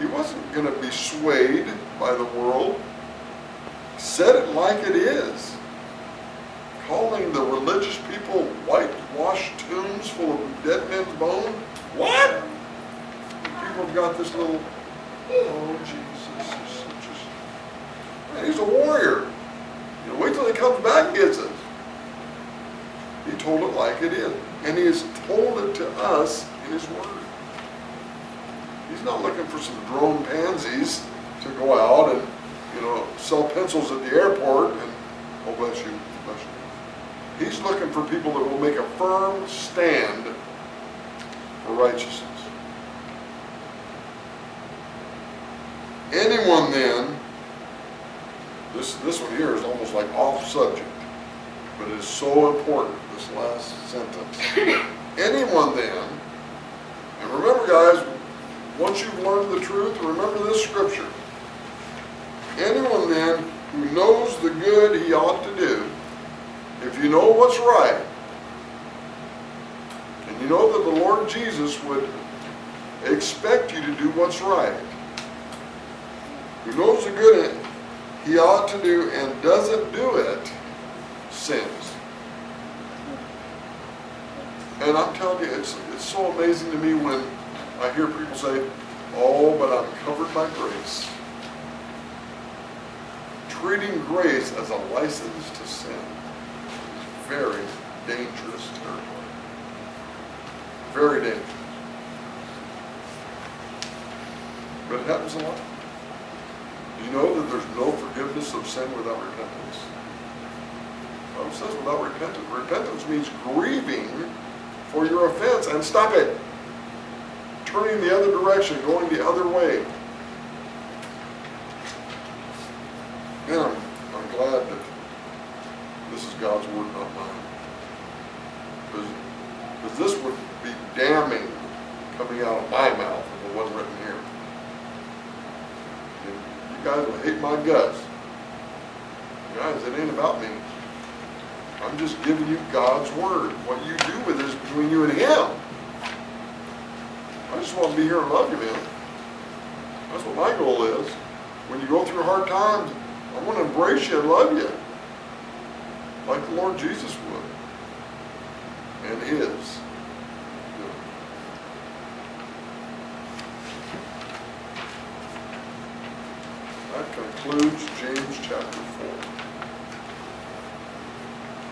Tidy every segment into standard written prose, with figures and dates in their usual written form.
He wasn't going to be swayed by the world. He said it like it is. Calling the religious people whitewashed tombs full of dead men's bones. What? And people have got this little, oh Jesus, man, he's a warrior. You know, wait till he comes back and gets it. He told it like it is. And he has told it to us in his word. He's not looking for some drone pansies to go out and, you know, sell pencils at the airport and, oh bless you, bless you. He's looking for people that will make a firm stand for righteousness. Anyone then, this one here is almost like off subject, but it is so important, this last sentence. Anyone then, and remember guys, once you've learned the truth, remember this scripture. Anyone then who knows the good he ought to do, if you know what's right, and you know that the Lord Jesus would expect you to do what's right, who knows the good he ought to do and doesn't do it, sins. And I'm telling you, it's so amazing to me when I hear people say, oh, but I'm covered by grace. Treating grace as a license to sin is very dangerous territory. Very dangerous. But it happens a lot. Do you know that there's no forgiveness of sin without repentance? The Bible says without repentance. Repentance means grieving for your offense and stop it. Turning the other direction, going the other way. And I'm glad that this is God's word, not mine. Because this would be damning coming out of my mouth if it wasn't written here. And you guys will hate my guts. Guys, it ain't about me. I'm just giving you God's word. What you do with it is between you and Him. I just want to be here and love you, man. That's what my goal is. When you go through hard times, I want to embrace you and love you. Like the Lord Jesus would. And is. That concludes James chapter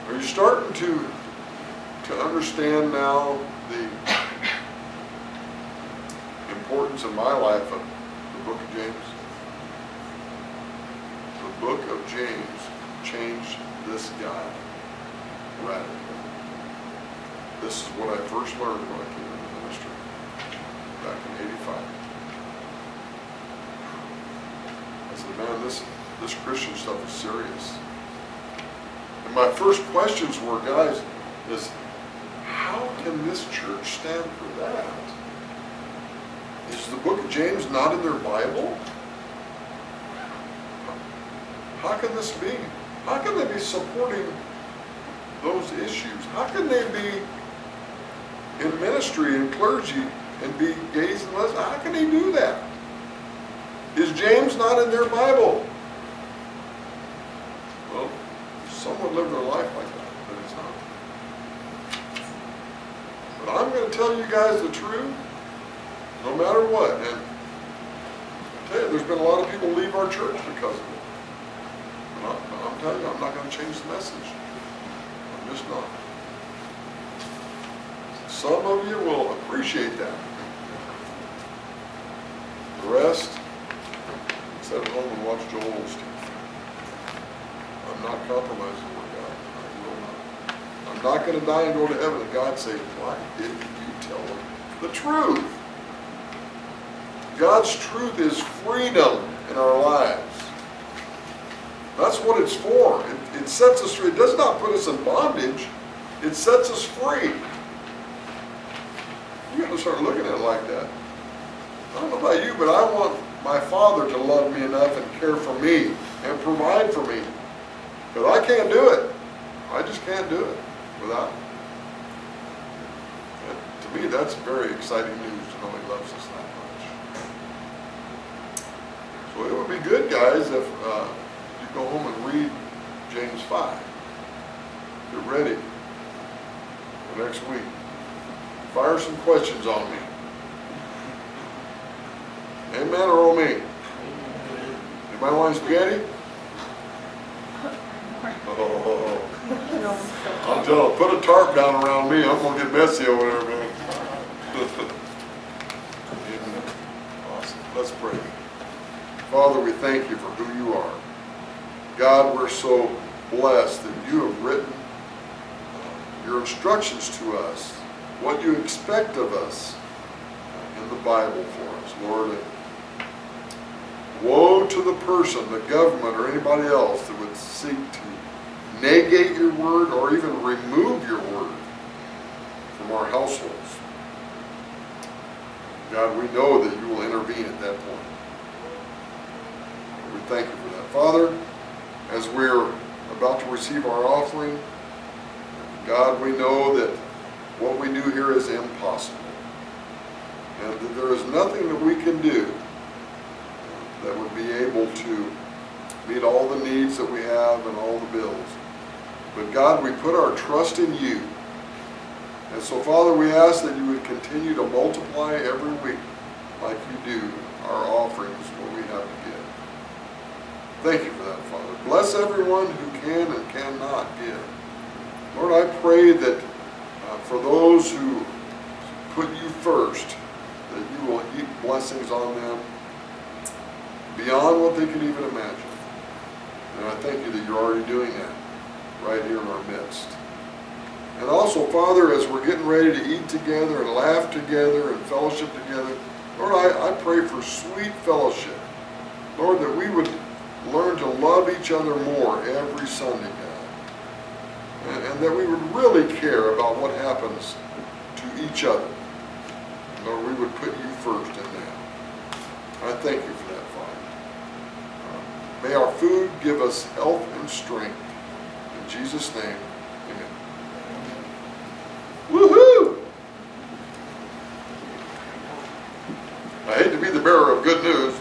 4. Are you starting to understand now the importance in my life of the book of James? The book of James changed this guy radically. This is what I first learned when I came into ministry back in '85. I said, man, this Christian stuff is serious. And my first questions were, guys, is how can this church stand for that? Is the book of James not in their Bible? How can this be? How can they be supporting those issues? How can they be in ministry and clergy and be gays and lesbians? How can they do that? Is James not in their Bible? Well, someone lived their life like that, but it's not. But I'm going to tell you guys the truth, no matter what. And I tell you, there's been a lot of people leave our church because of it. But I'm telling you, I'm not going to change the message. I'm just not. Some of you will appreciate that. The rest, sit at home and watch Joel Osteen. I'm not compromising with God. I will not. I'm not going to die and go to heaven and God say, why didn't you tell them the truth? God's truth is freedom in our lives. That's what it's for. It sets us free. It does not put us in bondage. It sets us free. You got to start looking at it like that. I don't know about you, but I want my Father to love me enough and care for me and provide for me. But I can't do it. I just can't do it without Him. And to me, that's very exciting news to know He loves us that much. So it would be good, guys, if you go home and read James 5. Get ready for next week. Fire some questions on me. Amen or oh me? Anybody want spaghetti? Oh, I'm telling you, put a tarp down around me. I'm going to get messy over there, man. Awesome. Let's pray. Father, we thank you for who you are. God, we're so blessed that you have written your instructions to us, what you expect of us in the Bible for us, Lord. And woe to the person, the government, or anybody else that would seek to negate your word or even remove your word from our households. God, we know that you will intervene at that point. We thank you for that. Father, as we're about to receive our offering, God, we know that what we do here is impossible. And that there is nothing that we can do that would be able to meet all the needs that we have and all the bills. But God, we put our trust in you. And so, Father, we ask that you would continue to multiply every week like you do our offerings, what we have to give. Thank you for that, Father. Bless everyone who can and cannot give. Lord, I pray that for those who put you first, that you will heap blessings on them beyond what they could even imagine. And I thank you that you're already doing that right here in our midst. And also, Father, as we're getting ready to eat together and laugh together and fellowship together, Lord, I pray for sweet fellowship. Lord, that we would learn to love each other more every Sunday, God. And that we would really care about what happens to each other. Lord, we would put you first in that. I thank you for that, Father. May our food give us health and strength. In Jesus' name, amen. Woohoo! I hate to be the bearer of good news.